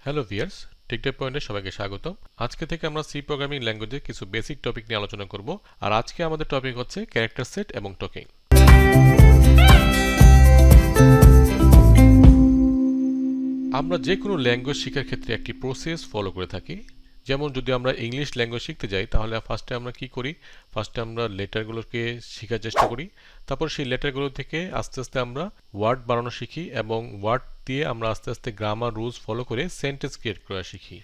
Hello viewers, টেকটেক পয়েন্টে সবাইকে স্বাগত। আজকে থেকে আমরা সি প্রোগ্রামিং ল্যাঙ্গুয়েজের কিছু বেসিক টপিক নিয়ে আলোচনা করব। আর আজকে আমাদের টপিক হচ্ছে ক্যারেক্টার সেট এবং টোকেন। আমরা যে কোনো ল্যাঙ্গুয়েজ শেখার ক্ষেত্রে একটি প্রসেস ফলো করে থাকি। যেমন যদি আমরা ইংলিশ ল্যাঙ্গুয়েজ শিখতে যাই তাহলে ফার্স্টে আমরা কি করি, ফার্স্টে আমরা লেটারগুলোকে শেখার চেষ্টা করি। তারপর সেই লেটারগুলো থেকে আস্তে আস্তে আমরা ওয়ার্ড বানানো শিখি এবং ওয়ার্ড দিয়ে আমরা আস্তে আস্তে গ্রামার রুলস ফলো করে সেন্টেন্স ক্রিয়েট করা শিখি।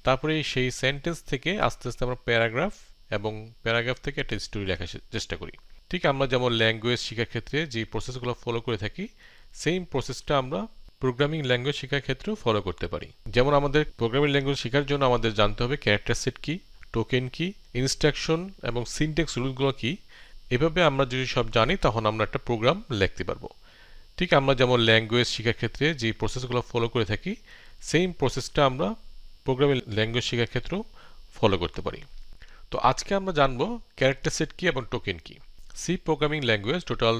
তারপরে সেই সেন্টেন্স থেকে আস্তে আস্তে আমরা প্যারাগ্রাফ এবং প্যারাগ্রাফ থেকে একটা স্টোরি লেখার চেষ্টা করি। ঠিক আমরা যেমন ল্যাঙ্গুয়েজ শেখার ক্ষেত্রে যে প্রসেসগুলো ফলো করে থাকি, সেম প্রসেসটা আমরা প্রোগ্রামিং ল্যাঙ্গুয়েজ শেখার ক্ষেত্রেও ফলো করতে পারি। যেমন আমাদের প্রোগ্রামিং ল্যাঙ্গুয়েজ শেখার জন্য আমাদের জানতে হবে ক্যারেক্টার সেট কি, টোকেন কি, ইনস্ট্রাকশন এবং সিনট্যাক্স রুলগুলো কি। এভাবে আমরা যদি সব জানি তখন আমরা একটা প্রোগ্রাম লিখতে পারবো। ঠিক আমরা যেমন ল্যাঙ্গুয়েজ শেখার ক্ষেত্রে যে প্রসেসগুলো ফলো করে থাকি, সেম প্রসেসটা আমরা প্রোগ্রামিং ল্যাঙ্গুয়েজ শেখার ক্ষেত্রেও ফলো করতে পারি। তো আজকে আমরা জানবো ক্যারেক্টার সেট কি এবং টোকেন কি। সি প্রোগ্রামিং ল্যাঙ্গুয়েজ টোটাল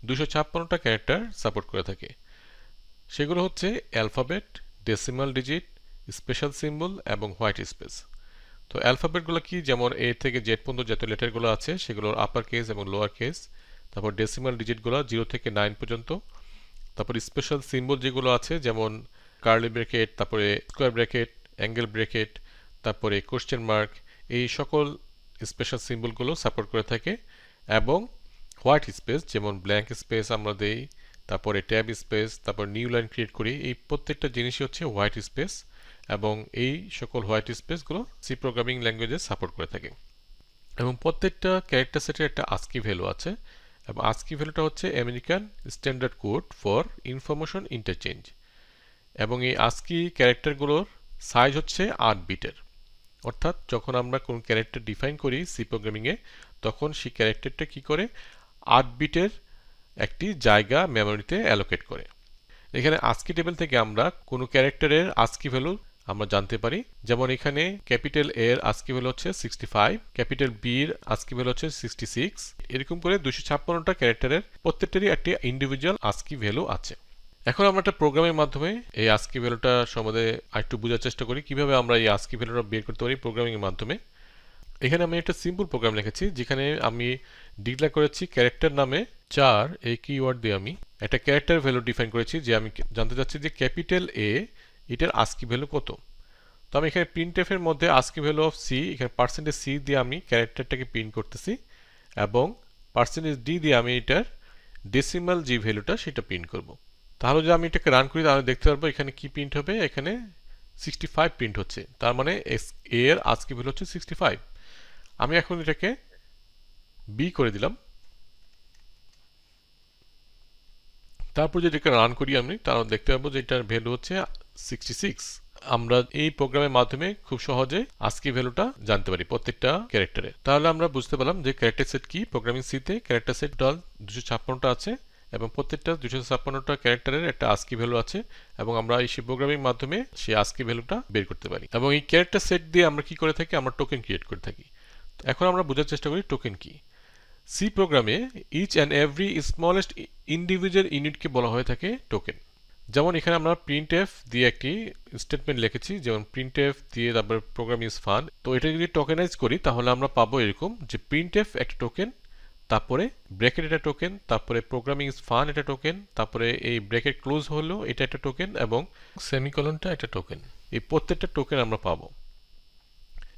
256টা ক্যারেক্টার সাপোর্ট করে থাকে। সেগুলো হচ্ছে alphabet, decimal digit, special symbol এবং হোয়াইট স্পেস। তো অ্যালফাবেটগুলো কি, যেমন এ থেকে জেড পর্যন্ত যত লেটারগুলো আছে সেগুলোর আপার কেস এবং লোয়ার কেস। তারপর ডেসিমাল ডিজিটগুলো 0 থেকে 9 পর্যন্ত। তারপর স্পেশাল সিম্বল যেগুলো আছে যেমন কার্লি ব্র্যাকেট, তারপরে স্কোয়ার ব্র্যাকেট, অ্যাঙ্গেল ব্র্যাকেট, তারপরে কোশ্চেন মার্ক, এই সকল স্পেশাল সিম্বলগুলো সাপোর্ট করে থাকে। এবং হোয়াইট স্পেস যেমন ব্ল্যাঙ্ক স্পেস আমরা দেই, তারপরে ট্যাব স্পেস, তারপর নিউ লাইন ক্রিয়েট করি, এই প্রত্যেকটা জিনিসই হচ্ছে হোয়াইট স্পেস। এবং এই সকল হোয়াইট স্পেসগুলো সি প্রোগ্রামিং ল্যাঙ্গুয়েজে সাপোর্ট করে থাকে। এবং প্রত্যেকটা ক্যারেক্টার সেটের একটা আস্কি ভ্যালু আছে, এবং আস্কি ভ্যালুটা হচ্ছে American standard code for information interchange. এবং এই আস্কি ক্যারেক্টারগুলোর সাইজ হচ্ছে 8 বিটের। অর্থাৎ যখন আমরা কোন ক্যারেক্টার ডিফাইন করি সি প্রোগ্রামিংয়ে, তখন সেই ক্যারেক্টারটা কি করে 8 বিটের একটি জায়গা মেমোরিতে অ্যালোকেট করে। এখানে আস্কি টেবিল থেকে আমরা কোনো ক্যারেক্টারের আস্কি ভ্যালু আমরা জানতে পারি। যেমন এখানে ক্যাপিটাল এর আস্কি ভ্যালু হচ্ছে 65, ক্যাপিটাল বি এর আস্কি ভ্যালু হচ্ছে 66। এরকম করে 256টা ক্যারেক্টারের প্রত্যেকটারই একটি ইন্ডিভিজুয়াল আস্কি ভ্যালু আছে। এখন আমরা একটা প্রোগ্রামের মাধ্যমে এই আস্কি ভ্যালুটা সম্বন্ধে আরেকটু বোঝার চেষ্টা করি কিভাবে আমরা এই আস্কি ভ্যালুটা বের করতে পারি প্রোগ্রামিং এর মাধ্যমে। এখানে আমি একটা সিম্পল প্রোগ্রাম লিখেছি যেখানে আমি ডিক্লেয়ার করেছি ক্যারেক্টার নামে 4 এই কিওয়ার্ড দিয়ে আমি একটা ক্যারেক্টার ভ্যালু ডিফাইন করেছি, যে আমি জানতে চাচ্ছি যে ক্যাপিটাল এ এটার আস্কি ভ্যালু কত। তো আমি এখানে প্রিন্টএফ এর মধ্যে আস্কি ভ্যালু অফ সি, এখানে পার্সেন্টেজ সি দিয়ে আমি ক্যারেক্টারটাকে প্রিন্ট করতেছি, এবং পার্সেন্টেজ ডি দিয়ে আমি এটার ডেসিমাল যে ভ্যালুটা সেটা প্রিন্ট করব। তাহলে যদি আমি এটাকে রান করি তাহলে দেখতে পারবো এখানে কি প্রিন্ট হবে, এখানে 65 প্রিন্ট হচ্ছে। তার মানে এ এর আস্কি ভ্যালু হচ্ছে 65। আমি এখন এটাকে বি করে দিলাম। তারপর যদি এটাকে রান করি আমি, তাহলে দেখতে পাবো যে এটার ভ্যালু হচ্ছে 66। আমরা এই প্রোগ্রামের মাধ্যমে খুব সহজে আস্কি ভ্যালুটা জানতে পারি প্রত্যেকটা ক্যারেক্টারে। তাহলে আমরা বুঝতে পারলাম যে ক্যারেক্টার সেট কি। প্রোগ্রামিং সিতে ক্যারেক্টার সেট টোটাল 256টা আছে, এবং প্রত্যেকটা 256টা ক্যারেক্টারের একটা আস্কি ভ্যালু আছে, এবং আমরা এই প্রোগ্রামিং মাধ্যমে সেই আস্কি ভ্যালুটা বের করতে পারি। এবং এই ক্যারেক্টার সেট দিয়ে আমরা কি করে থাকি, আমরা টোকেন ক্রিয়েট করে থাকি। এখন আমরা বোঝার চেষ্টা করি টোকেন কি। সি প্রোগ্রামে each and every smallest individual ইউনিটকে বলা হয়ে থাকে টোকেন। যেমন এখানে আমরা প্রিন্টএফ দিয়ে একটি স্টেটমেন্ট লিখেছি, যেমন প্রিন্টএফ দিয়ে তারপর প্রোগ্রাম ইজ ফান। তো এটা যদি টোকেনাইজ করি তাহলে আমরা পাবো এরকম যে প্রিন্টএফ একটা টোকেন, তারপরে ব্র্যাকেট একটা টোকেন, তারপরে প্রোগ্রামিং ইজ ফান একটা টোকেন, তারপরে এই ব্র্যাকেট ক্লোজ হলো এটা একটা টোকেন, এবং সেমিকোলনটা একটা টোকেন। এই প্রত্যেকটা টোকেন আমরা পাবো।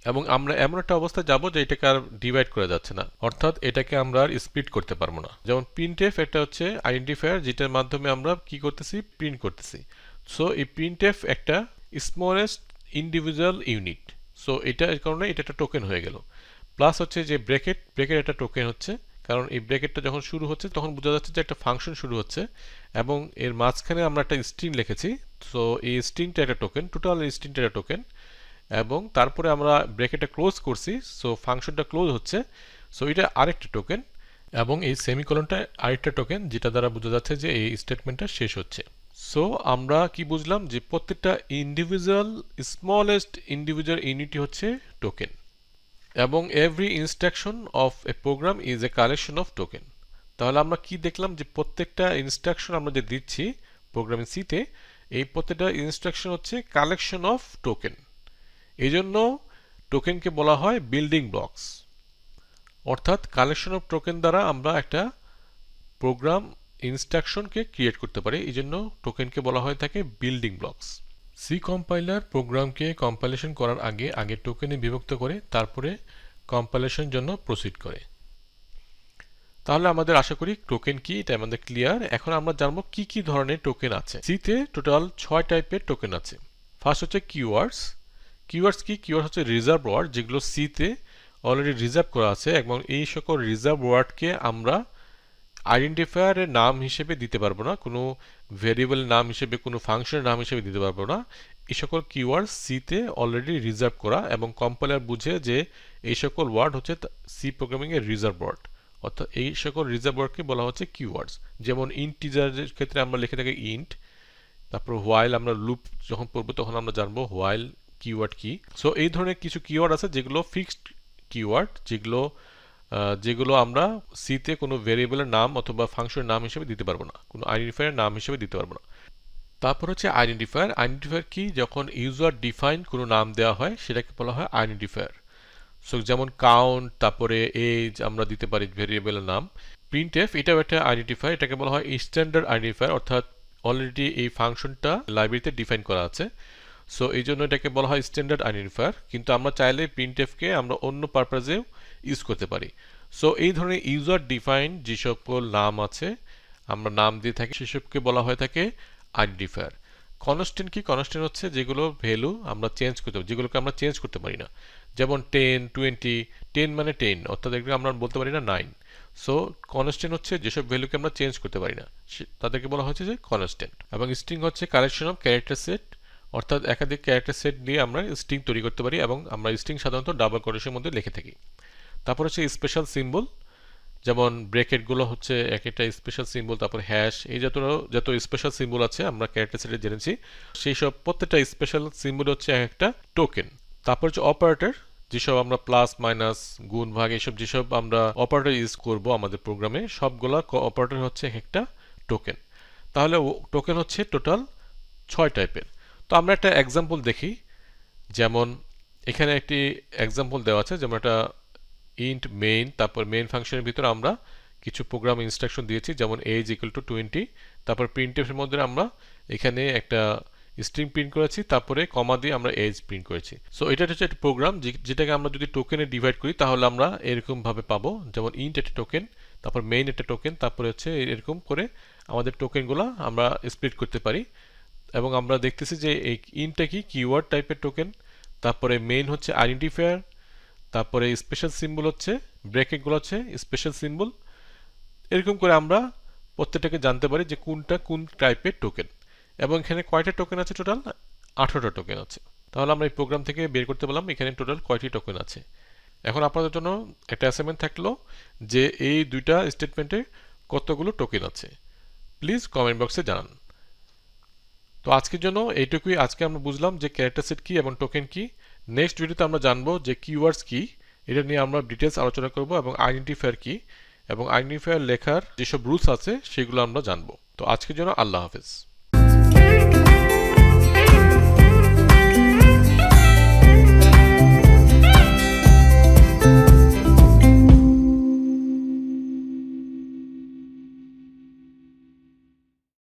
এবং আমরা এমন একটা অবস্থায় যাব যে এটাকে আর ডিভাইড করা যাচ্ছে না, অর্থাৎ এটাকে আমরা আর স্প্লিট করতে পারবো না। যেমন প্রিন্টএফ এটা হচ্ছে আইডেন্টিফায়ার যেটার মাধ্যমে আমরা কি করতেছি, প্রিন্ট করতেছি। সো এই প্রিন্টএফ একটা স্মলেস্ট ইন্ডিভিজুয়াল ইউনিট, সো এটা এর কারণে এটা একটা টোকেন হয়ে গেল। প্লাস হচ্ছে যে ব্র্যাকেট, ব্র্যাকেট একটা টোকেন হচ্ছে, কারণ এই ব্র্যাকেটটা যখন শুরু হচ্ছে তখন বোঝা যাচ্ছে যে একটা ফাংশন শুরু হচ্ছে, এবং এর মাঝখানে আমরা একটা স্ট্রিং লিখেছি। সো এই স্ট্রিংটা একটা টোকেন, টোটাল এই স্ট্রিংটা একটা টোকেন। এবং তারপরে আমরা ব্র্যাকেটটা ক্লোজ করছি, সো ফাংশনটা ক্লোজ হচ্ছে, সো এটা আরেকটা টোকেন। এবং এই সেমিকোলনটা আরেকটা টোকেন, যেটা দ্বারা বোঝা যাচ্ছে যে এই স্টেটমেন্টটা শেষ হচ্ছে। সো আমরা কি বুঝলাম যে প্রত্যেকটা ইন্ডিভিজুয়াল স্মলেস্ট ইন্ডিভিজুয়াল ইউনিটই হচ্ছে টোকেন, এবং every instruction of A programme is a collection of token. তাহলে আমরা কি দেখলাম যে প্রত্যেকটা ইনস্ট্রাকশন আমরা যে দিচ্ছি প্রোগ্রামিং সিতে, এই প্রত্যেকটা ইনস্ট্রাকশন হচ্ছে কালেকশন অফ টোকেন। এই জন্য টোকেনকে বলা হয় বিল্ডিং ব্লকস, অর্থাৎ কালেকশন অফ টোকেন দ্বারা আমরা একটা প্রোগ্রাম ইনস্ট্রাকশনকে ক্রিয়েট করতে পারি। এই জন্য টোকেনকে বলা হয়ে থাকে বিল্ডিং ব্লকস। সি কম্পাইলার প্রোগ্রামকে কম্পাইলেশন করার আগে টোকেনে বিভক্ত করে তারপরে কম্পাইলেশন জন্য প্রসিড করে। তাহলে আমাদের আশা করি টোকেন কি এটা আমাদের ক্লিয়ার। এখন আমরা জানবো কি কি ধরনের টোকেন আছে। সিতে টোটাল 6 টাইপের টোকেন আছে। ফার্স্ট হচ্ছে কিওয়ার্ডস। কিওয়ার্ডস কি? কিওয়ার্ড হচ্ছে রিজার্ভ ওয়ার্ড, যেগুলো সিতে অলরেডি রিজার্ভ করা আছে, এবং এই সকল রিজার্ভ ওয়ার্ডকে আমরা আইডেন্টিফায়ারের নাম হিসেবে দিতে পারবো না, কোনো ভেরিয়েবলের নাম হিসেবে, কোনো ফাংশনের নাম হিসেবে দিতে পারবো না। এই সকল কিওয়ার্ড সিতে অলরেডি রিজার্ভ করা, এবং কম্পাইলার বুঝে যে এই সকল ওয়ার্ড হচ্ছে সি প্রোগ্রামিংয়ের রিজার্ভ ওয়ার্ড, অর্থাৎ এই সকল রিজার্ভ ওয়ার্ডকে বলা হচ্ছে কিওয়ার্ডস। যেমন ইন্টিজারের ক্ষেত্রে আমরা লিখে থাকি ইন্ট, তারপর হোয়াইল আমরা লুপ যখন পড়বো তখন আমরা জানবো হোয়াইল কিওয়ার্ড কি। সো এই ধরনের কিছু কিওয়ার্ড আছে যেগুলো ফিক্সড কিওয়ার্ড, যেগুলো আমরা সিতে কোনো ভেরিয়েবলের নাম অথবা ফাংশনের নাম হিসেবে দিতে পারবো না, কোনো আইডেন্টিফায়ার নাম হিসেবে দিতে পারবো না। তারপর হচ্ছে আইডেন্টিফায়ার। আইডেন্টিফায়ার কি? যখন ইউজার ডিফাইন কোনো নাম দেওয়া হয় সেটাকে বলা হয় আইডেন্টিফায়ার। সো যেমন কাউন্ট, তারপরে এজ আমরা দিতে পারি ভেরিয়েবলের নাম। প্রিন্টএফ এটাও একটা আইডেন্টিফায়ার, এটাকে বলা হয় স্ট্যান্ডার্ড আইডেন্টিফায়ার, অর্থাৎ অলরেডি এই ফাংশনটা লাইব্রেরিতে ডিফাইন করা আছে। সো এই জন্য এটাকে বলা হয় স্ট্যান্ডার্ড আইডেন্টিফায়ার, কিন্তু আমরা চাইলে প্রিন্টএফকে আমরা অন্য পারপাজেও ইউজ করতে পারি। সো এই ধরনের ইউজার ডিফাইন যে সকল নাম আছে, আমরা নাম দিয়ে থাকি, সেসবকে বলা হয়ে থাকে আইডেন্টিফায়ার। কনস্ট্যান্ট কি? কনস্ট্যান্ট হচ্ছে যেগুলো ভ্যালু আমরা চেঞ্জ করতে পারি, যেগুলোকে আমরা চেঞ্জ করতে পারি না। যেমন 10, 20, 10 মানে 10, অর্থাৎ এগুলো আমরা বলতে পারি না 9। সো কনস্ট্যান্ট হচ্ছে যেসব ভ্যালুকে আমরা চেঞ্জ করতে পারি না, তাদেরকে বলা হচ্ছে যে কনস্ট্যান্ট। এবং স্ট্রিং হচ্ছে কালেকশন অফ ক্যারেক্টার সেট, অর্থাৎ একাধিক ক্যারেক্টার সেট দিয়ে আমরা স্ট্রিং তৈরি করতে পারি, এবং আমরা স্ট্রিং সাধারণত ডাবল কোটেশনের মধ্যে লিখে থাকি। তারপর হচ্ছে স্পেশাল সিম্বল, যেমন ব্র্যাকেটগুলো হচ্ছে এক একটা স্পেশাল সিম্বল, তারপর হ্যাশ, এই যত স্পেশাল সিম্বল আছে আমরা ক্যারেক্টার সেটে জেনেছি, সেই সব প্রত্যেকটা স্পেশাল সিম্বল হচ্ছে একটা টোকেন। তারপর হচ্ছে অপারেটর, যেসব আমরা প্লাস মাইনাস গুণ ভাগ এইসব যেসব আমরা অপারেটর ইউজ করব আমাদের প্রোগ্রামে, সবগুলা অপারেটর হচ্ছে একটা টোকেন। তাহলে টোকেন হচ্ছে টোটাল 6 টাইপের। তো আমরা একটা এক্সাম্পল দেখি। যেমন এখানে একটি এক্সাম্পল দেওয়া আছে, যেমন একটা ইন্ট মেইন, তারপর মেইন ফাংশনের ভিতরে আমরা কিছু প্রোগ্রাম ইনস্ট্রাকশন দিয়েছি, যেমন এজ ইকুয়াল টু 20, তারপর প্রিন্টএফের মধ্যে আমরা এখানে একটা স্ট্রিং প্রিন্ট করেছি, তারপরে কমা দিয়ে আমরা এজ প্রিন্ট করেছি। সো এটা হচ্ছে একটা প্রোগ্রাম যেটাকে আমরা যদি টোকেনে ডিভাইড করি তাহলে আমরা এরকম ভাবে পাবো, যেমন ইন্ট একটা টোকেন, তারপর মেইন একটা টোকেন, তারপরে হচ্ছে এরকম করে আমাদের টোকেনগুলো আমরা স্প্লিট করতে পারি। এবং আমরা দেখতেছি যে এই ইন্টটা কি? কিওয়ার্ড টাইপের টোকেন, তারপরে মেইন হচ্ছে আইডেন্টিফায়ার, তারপরে স্পেশাল সিম্বল হচ্ছে, ব্র্যাকেটগুলো হচ্ছে স্পেশাল সিম্বল। এরকম করে আমরা প্রত্যেকটাকে জানতে পারি যে কোনটা কোন টাইপের টোকেন। এবং এখানে কয়টা টোকেন আছে? টোটাল 18টা টোকেন আছে। তাহলে আমরা এই প্রোগ্রাম থেকে বের করতে পারলাম এখানে টোটাল কয়টি টোকেন আছে। এখন আপনাদের জন্য একটা অ্যাসাইনমেন্ট থাকলো যে এই দুইটা স্টেটমেন্টে কতগুলো টোকেন আছে, প্লিজ কমেন্ট বক্সে জানান। তো আজকের জন্য এইটুকুই। আজকে আমরা বুঝলাম যে ক্যারেক্টার সেট কি এবং টোকেন কি। নেক্সট ভিডিওতে আমরা জানবো যে কিওয়ার্ডস কি, এটা নিয়ে আমরা ডিটেলস আলোচনা করব, এবং আইডেন্টিফায়ার কি, এবং আইডেন্টিফায়ার লেখার যেসব রুলস আছে সেগুলো আমরা জানবো। তো আজকের জন্য আল্লাহ হাফেজ।